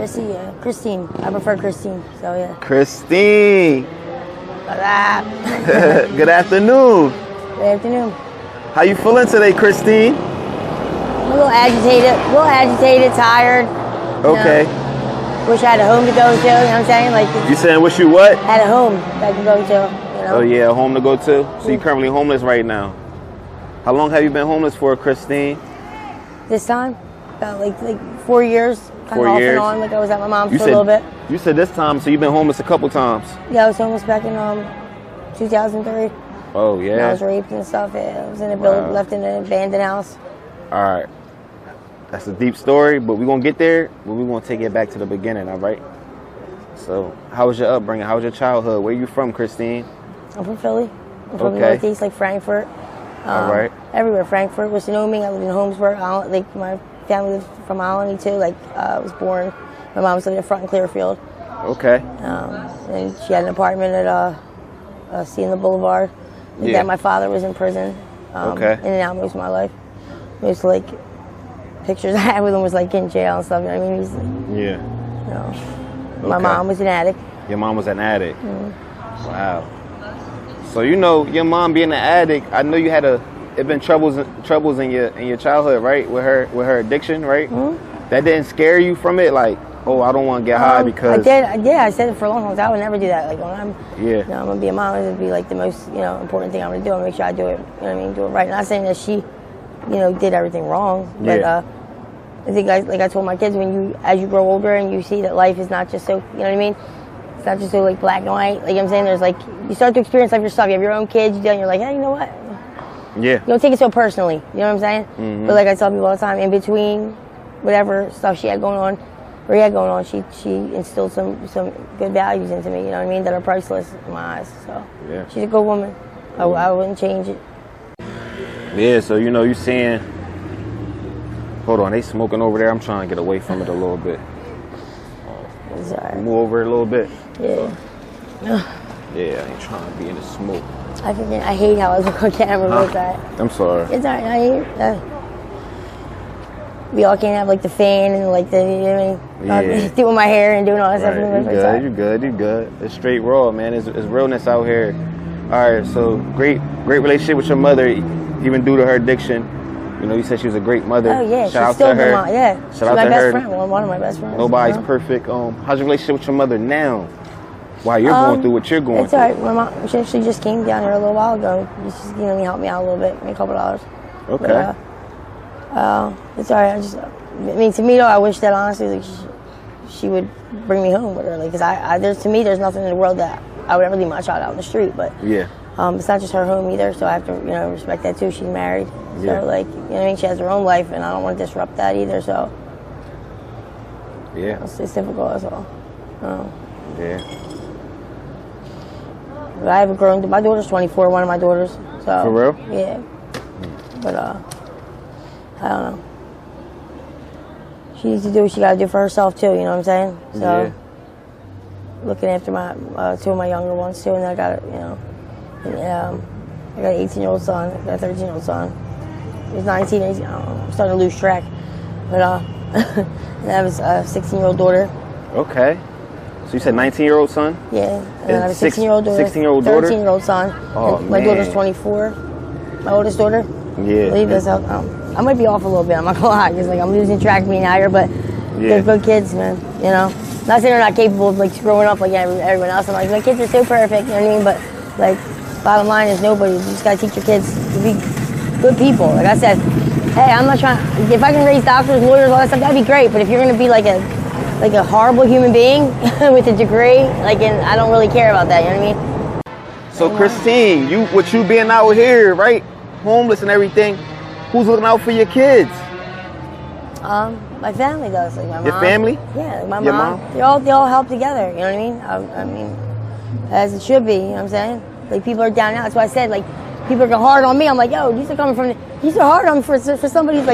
Chrissy, yeah. Christine. I prefer Christine, so yeah. Christine. Good afternoon. Good afternoon. How you feeling today, Christine? I'm a little agitated, tired. Okay. Wish I had a home to go to, you know what I'm saying? Like, You saying wish you what? had a home that I could go to, you know? Oh yeah, a home to go to? So you currently homeless right now. How long have you been homeless for, Christine? This time? About like 4 years. Kind 4 of off years? and on, like I was at my mom's You for a little bit. You said this time, so you've been homeless a couple times. Yeah, I was homeless back in 2003. Oh And I yeah. was raped and stuff. Yeah, I was in a building, Wow. left in an abandoned house. All right. That's a deep story, but we're gonna get there. But we're gonna take it back to the beginning, all right? So, how was your upbringing? How was your childhood? Where you from, Christine? I'm from Philly. I'm from the Okay. Northeast, like Frankfurt. All right. Everywhere. Frankfurt, Wissinoming. I lived in Holmesburg. Like my family lived from Alany too. Like I was born. My mom was living in front in Clearfield. Okay. And she had an apartment at Siena Boulevard. Yeah. Then my father was in prison. Okay. In and out most of my life. Most like pictures I had with him was like in jail and stuff. You know what I mean? He's like, Yeah. you know. My Okay. mom was an addict. Your mom was an addict. Wow. So you know your mom being an addict. I know you had it been troubles in your childhood, right? With her addiction, right? That didn't scare you from it, like, oh, I don't want to get high because I did. Yeah, I said it for a long time. I would never do that. Like when I'm, Yeah. you know, I'm gonna be a mom. It would be like the most, important thing I'm gonna do. I'm gonna make sure I do it. You know what I mean? Do it right. Not saying that she, did everything wrong, but Yeah. I think I told my kids, as you grow older and you see that life is not just so, you know what I mean? It's not just so like black and white. Like I'm saying, there's like you start to experience life yourself. You have your own kids. And you're like, hey, you know what? Yeah. You don't take it so personally. You know what I'm saying? But like I tell people all the time, in between whatever stuff she had going on, or he had going on, she instilled some good values into me. You know what I mean? That are priceless in my eyes. So Yeah. she's a good woman. I wouldn't change it. Yeah, so you saying, hold on, they smoking over there. I'm trying to get away from it a little bit. It's all right. Move over it a little bit. Yeah. Yeah, I ain't trying to be in the smoke. I hate how I look on camera like that. I'm sorry. It's all right. I hate we all can't have like the fan and like the, you know what I mean? Yeah. Doing my hair and doing all that stuff. Right, you good. It's straight raw, man. It's realness out here. All right, so great relationship with your mother, even due to her addiction. You know, you said she was a great mother. Oh yeah, Shout she's out still to her. my yeah. Shout She's out my to best her. friend. One of my best friends. Nobody's perfect. How's your relationship with your mother now? While you're going through what you're going it's through. It's all right. My mom, she actually just came down here a little while ago. Just, helped me out a little bit, a couple dollars. Okay. But, it's all right. To me though, I wish that honestly, like, she would bring me home with her. Like, cause there's nothing in the world that I would ever leave my child out in the street. But Yeah. it's not just her home either. So I have to, respect that too. She's married. Yeah. So like, she has her own life, and I don't want to disrupt that either. So Yeah. it's difficult. That's all. Yeah. But I have my daughter's 24, one of my daughters. So For real? Yeah. But I don't know. She needs to do what she gotta do for herself too, you know what I'm saying? So Yeah. looking after my two of my younger ones too, and I got I got an 18-year-old son, I got a 13-year-old son. He's 19, I don't know, I'm starting to lose track. But and I have a 16-year-old daughter. Okay. So you said 19-year-old son? Yeah, and then I have a 16-year-old daughter, 16-year-old daughter, 13-year-old son. Oh, and my man. daughter's 24. My oldest daughter. Yeah. I believe that's I might be off a little bit. I'm not gonna lie, because like I'm losing track of me now here. But they're good kids, man. Not saying they're not capable of like growing up like everyone else. I'm like, my kids are so perfect. You know what I mean? But like, bottom line is nobody. You just gotta teach your kids to be good people. Like I said, hey, I'm not trying. If I can raise doctors, lawyers, all that stuff, that'd be great. But if you're gonna be like a horrible human being with a degree, and I don't really care about that, you know what I mean? So Christine, with you being out here, right, homeless and everything, who's looking out for your kids? My family does, like my mom. Your family? Yeah, like my Your mom. mom? They all help together, you know what I mean? I mean, as it should be, you know what I'm saying? Like people are down now, that's why I said people are hard on me. I'm like, yo, these are hard on me for somebody who's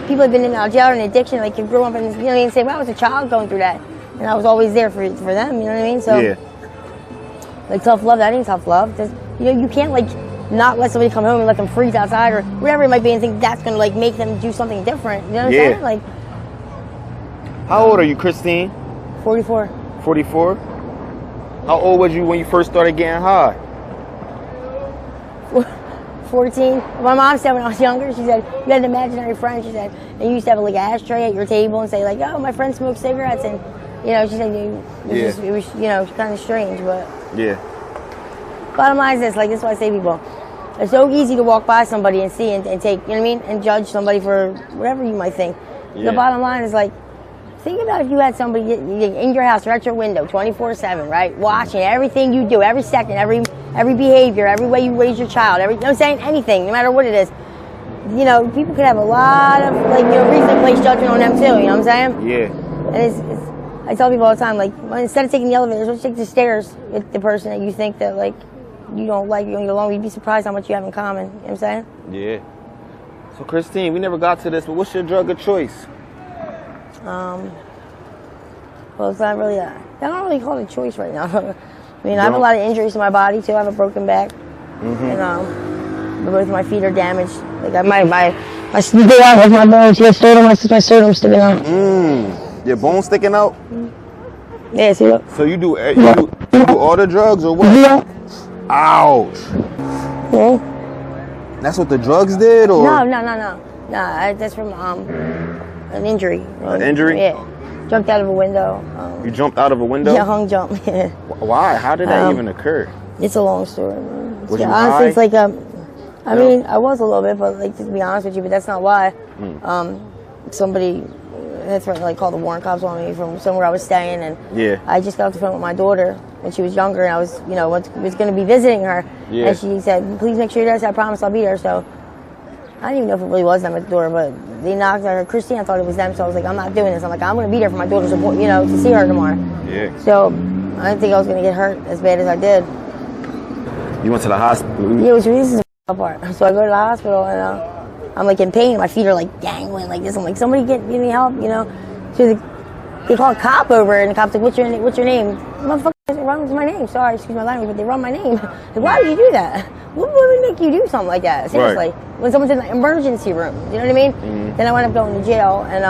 people have been in jail and addiction, like you grew up and, you know what I mean, say, well, I was a child going through that. And I was always there for them, you know what I mean? So, yeah. Like tough love, that ain't tough love. You can't not let somebody come home and let them freeze outside or whatever it might be and think that's gonna make them do something different. You know what I'm saying? How old are you, Christine? 44. 44? How old was you when you first started getting high? 14. My mom said when I was younger, she said, you had an imaginary friend, she said, and you used to have like an ashtray at your table and say like, oh, my friend smokes cigarettes, and you know, she said it was you know, kind of strange, but yeah. Bottom line is this, like this is why I say people, it's so easy to walk by somebody and see and take, you know what I mean, and judge somebody for whatever you might think. Yeah. The bottom line is like, think about if you had somebody in your house or at your window 24/7, right? Watching everything you do, every second, every behavior, every way you raise your child, you know what I'm saying? Anything, no matter what it is. You know, people could have a lot of, like, you know, reason to place judgment on them too, you know what I'm saying? Yeah. And it's I tell people all the time, like, instead of taking the elevators, let's take the stairs with the person that you think that, like, you don't like, you don't get along. You'd be surprised how much you have in common, you know what I'm saying? Yeah. So, Christine, we never got to this, but what's your drug of choice? Well, it's not really I don't really call it a choice right now. I mean, I have a lot of injuries to my body too. I have a broken back, and both my feet are damaged. Like my sticking out with my bones. My sternum sticking out. Your bone sticking out? Yeah, see that? So you do all the drugs or what? Yeah. Ouch. Yeah. That's what the drugs did, or? No. That's from an injury. An injury? Yeah. Jumped out of a window. You jumped out of a window? Yeah, hung jump. Yeah. Why? How did that even occur? It's a long story, man. Was you honestly, high? it's like I mean, I was a little bit, but like to be honest with you, but that's not why. Somebody had threatened to like call the warrant cops on me from somewhere I was staying, and I just got off the phone with my daughter when she was younger, and I was, you know, was going to be visiting her, and she said, "Please make sure you're there." I promise I'll be there. So I didn't even know if it really was them at the door, but they knocked. I heard Christine. I thought it was them, so I was like, "I'm not doing this." I'm like, "I'm going to be there for my daughter's appointment, you know, to see her tomorrow." Yeah. So I didn't think I was going to get hurt as bad as I did. You went to the hospital? Yeah, this is the part. So I go to the hospital, and I'm like in pain. My feet are like dangling like this. I'm like, somebody get me help, you know. So they call a cop over, and the cop's like, what's your name? Motherfucker, run my name. Sorry, excuse my language, but they run my name. Like, why would you do that? What would make you do something like that? Seriously. Right. When someone's in the emergency room, you know what I mean? Then I wound up going to jail, and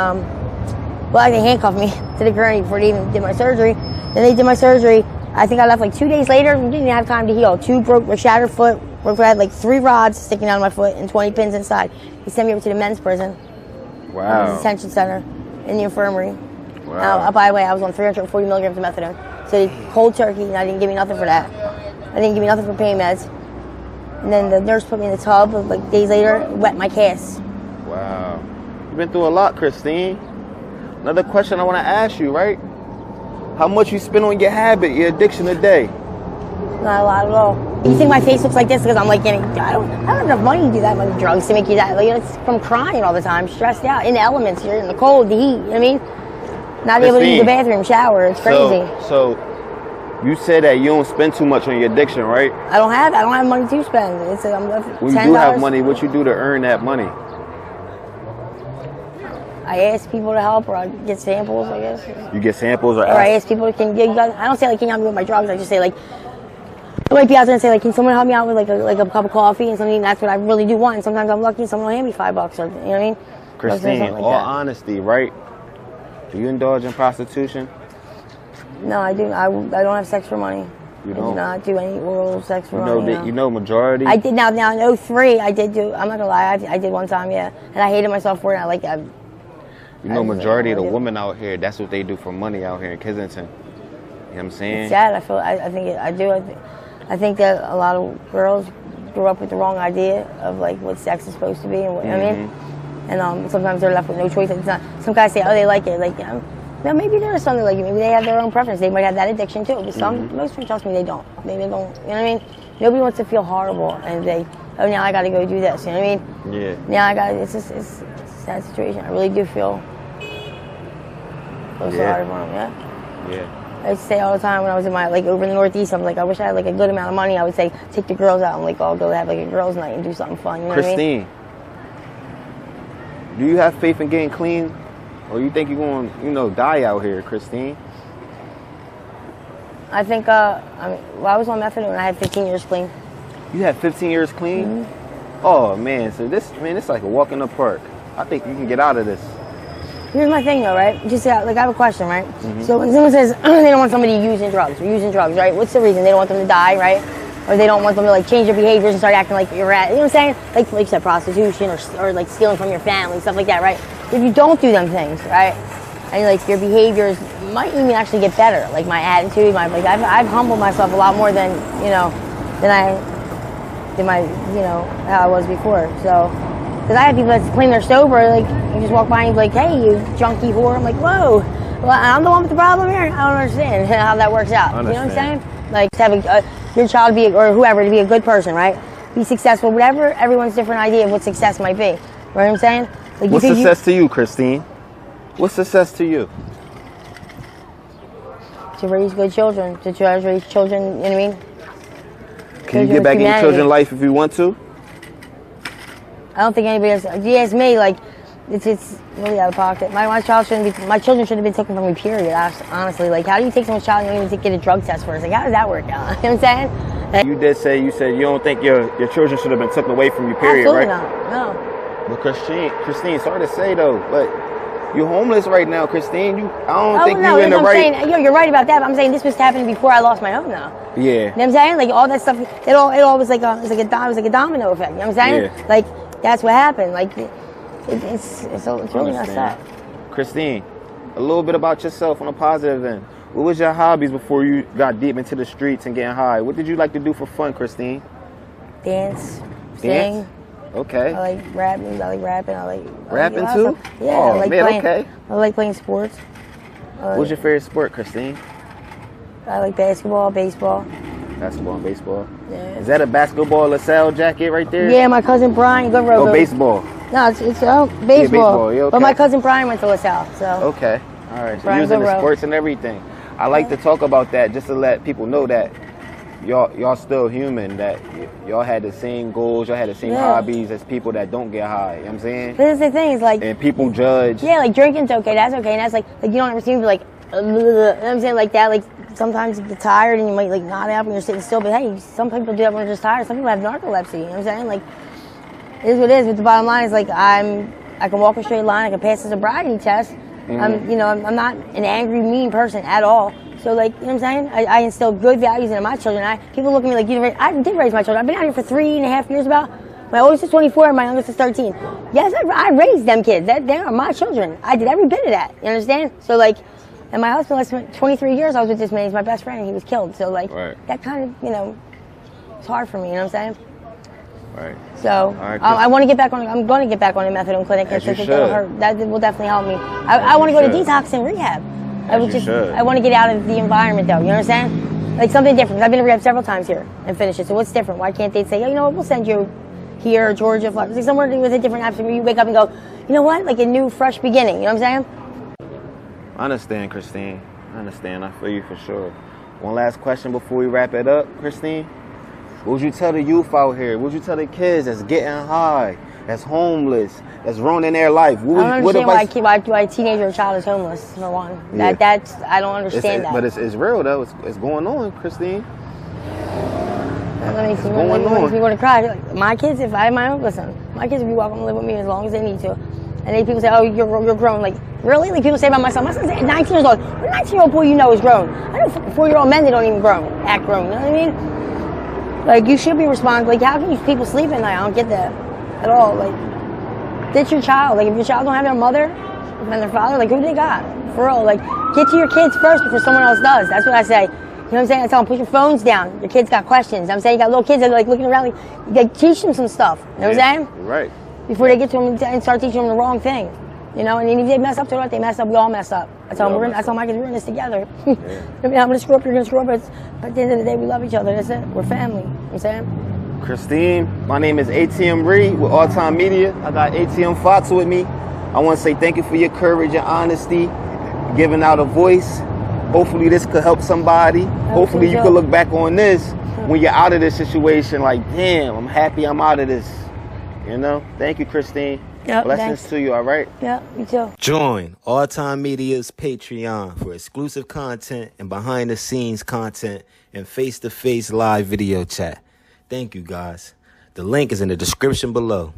well, they handcuffed me to the gurney before they even did my surgery. Then they did my surgery. I think I left like 2 days later. We didn't have time to heal. Shattered foot. I had like 3 rods sticking out of my foot and 20 pins inside. He sent me over to the men's prison. Wow. The detention center in the infirmary. Wow. By the way, I was on 340 milligrams of methadone. So they cold turkey, and I didn't give me nothing for that. I didn't give me nothing for pain meds. And then the nurse put me in the tub, like days later, wet my cast. Wow. You've been through a lot, Christine. Another question I want to ask you, right? How much you spend on your habit, your addiction a day? Not a lot at all. You think my face looks like this because I'm like I don't have enough money to do that many drugs to make you that. Like, it's from crying all the time, stressed out, in the elements, you're in the cold, the heat, you know what I mean? Not able to use the bathroom, shower, it's crazy. So you said that you don't spend too much on your addiction, right? I don't have money to spend. When you do have money, what you do to earn that money? I ask people to help, or I get samples, I guess. You get samples, or I ask people, I don't say like, can you help me with my drugs? I just say like, I might be out there and say like, can someone help me out with like a cup of coffee and something? That's what I really do want. And sometimes I'm lucky and someone will hand me $5, or, you know what I mean? Christine, in all honesty, right? Do you indulge in prostitution? No, I do. I don't have sex for money. You don't? I do not do any oral sex for money. You know majority? I did now in 03, I did do, I'm not gonna lie, I did one time, yeah. And I hated myself for it. You know, majority of the women out here, that's what they do for money out here in Kensington. You know what I'm saying? It's sad. I think that a lot of girls grew up with the wrong idea of like what sex is supposed to be, and what, I mean, and sometimes they're left with no choice. It's not, some guys say, oh, they like it, like, now maybe there is something like it. Maybe they have their own preference. They might have that addiction too. But most people, trust me, they don't. Maybe they don't. You know what I mean? Nobody wants to feel horrible and they, oh, now I got to go do this. You know what I mean? Yeah. Now I got. It's a sad situation. I really do feel sorry for them. Yeah. Yeah. I used to say all the time when I was in my, like, over in the Northeast, I'm like, I wish I had, like, a good amount of money. I would say, take the girls out. I'm like, I'll go have, like, a girls' night and do something fun. You know Christine, what I mean? do you have faith in getting clean? Or you think you're going to, die out here, Christine? I think, I was on methadone. I had 15 years clean. You had 15 years clean? Mm-hmm. Oh, man. So it's like a walk in the park. I think you can get out of this. here's my thing though, right? Just like I have a question, right? So when someone says they don't want somebody using drugs, right? What's the reason? They don't want them to die, right? Or they don't want them to like change their behaviors and start acting like you're at, you know what I'm saying? Like you said, prostitution or like stealing from your family, stuff like that, right? If you don't do them things, right? And like your behaviors might even actually get better. Like my attitude, I've humbled myself a lot more than how I was before. So, because I have people that claim they're sober, like you just walk by and be like, hey, you junkie whore. I'm like, whoa, well, I'm the one with the problem here. I don't understand how that works out. You know what I'm saying? Like to have your child be or whoever to be a good person, right? Be successful, whatever. Everyone's different idea of what success might be. You know what I'm saying? Like, what's success to you, Christine? What's success to you? To raise good children, to try to raise children, you know what I mean? Can you get back in your children's life if you want to? I don't think anybody else. If you ask me, like, it's really out of pocket. My children shouldn't have been taken from me, period, honestly. Like, how do you take someone's child and you don't even get a drug test first? Like, how does that work out? You know what I'm saying? You did say, you said you don't think your children should have been taken away from you, period, absolutely right? Not, no. But Christine, sorry to say though, but you're homeless right now, Christine. I don't think you're in the right. Saying, you're right about that. But I'm saying this was happening before I lost my home, though. Yeah. You know what I'm saying? Like all that stuff, it all was like a domino effect. You know what I'm saying? Yeah. Like that's what happened. Like it's really messed up. Christine, a little bit about yourself on a positive end. What was your hobbies before you got deep into the streets and getting high? What did you like to do for fun, Christine? Dance, sing. Okay. I like rapping. Rapping too? Yeah. Oh, I like man, playing. okay. I like playing sports. What's your favorite sport, Christine? I like basketball, baseball. Basketball and baseball. Yeah. Is that a basketball LaSalle jacket right there? Yeah, my cousin Brian. Good road. Oh, baseball. No, it's baseball. Yeah, baseball. Yeah, okay. But my cousin Brian went to LaSalle, so. Okay. All right. So Brian, you was into sports and everything. I like to talk about that just to let people know that y'all still human, that y'all had the same goals, y'all had the same hobbies as people that don't get high. You know what I'm saying? This is the thing, is like. And people judge. Yeah, like drinking's okay, that's okay. And that's like you don't ever seem to be like, you know what I'm saying? Like that, like sometimes you get tired and you might like nod out when you're sitting still, but hey, some people do that when they're just tired. Some people have narcolepsy, you know what I'm saying? Like, it is what it is, but the bottom line is like I can walk a straight line, I can pass the sobriety test. I'm not an angry, mean person at all. So like, you know what I'm saying? I instill good values into my children. People look at me like, I did raise my children. I've been out here for 3.5 years about. My oldest is 24 and my youngest is 13. Yes, I raised them kids. They are my children. I did every bit of that. You understand? So like, and my husband, I spent 23 years I was with this man. He's my best friend and he was killed. So like, that kind of, it's hard for me. You know what I'm saying? Right. So I want to get back on. I'm going to get back on the methadone clinic. That will definitely help me. I want to go to detox and rehab. I want to get out of the environment though. You understand? Like something different. I've been to rehab several times here and finished it. So what's different? Why can't they say, you know what, we'll send you here, Georgia, Florida, like somewhere with a different option where you wake up and go, you know what, like a new, fresh beginning. You know what I'm saying? I understand, Christine. I understand. I feel you for sure. One last question before we wrap it up, Christine. What would you tell the youth out here? What would you tell the kids that's getting high, that's homeless, that's ruining their life? I don't understand why a teenager or child is homeless, for one. Yeah. I don't understand that. But it's real, though. It's going on, Christine. That makes me want to cry. Like, my kids, if I had my own, listen, my kids would be welcome to live with me as long as they need to. And then people say, oh, you're grown. Like, really? Like people say about my son. My son's 19 years old. What 19-year-old boy you know is grown? I know 4-year-old men that don't even act grown. You know what I mean? Like, you should be responsible. Like, how can you people sleep at night? I don't get that at all. Like, ditch your child. Like, if your child don't have their mother and their father, like, who do they got? For real. Like, get to your kids first before someone else does. That's what I say. You know what I'm saying? I tell them, put your phones down. Your kids got questions. You know what I'm saying? You got little kids that are, like, looking around. Like, teach them some stuff. You know what I'm saying? Right. Before they get to them and start teaching them the wrong thing. You know, and if they mess up to it, they mess up. We all mess up. I tell my kids, we're in this together. I mean, I'm going to screw up, you're going to screw up. But at the end of the day, we love each other. That's it. We're family. You know what I'm saying? Christine, my name is ATM Ree with All Time Media. I got ATM Fox with me. I want to say thank you for your courage and honesty, giving out a voice. Hopefully this could help somebody. Hopefully you could look back on this when you're out of this situation like, damn, I'm happy I'm out of this. You know? Thank you, Christine. Yep, blessings to you, all right? Yeah, you too. Join All Time Media's Patreon for exclusive content and behind-the-scenes content and face-to-face live video chat. Thank you, guys. The link is in the description below.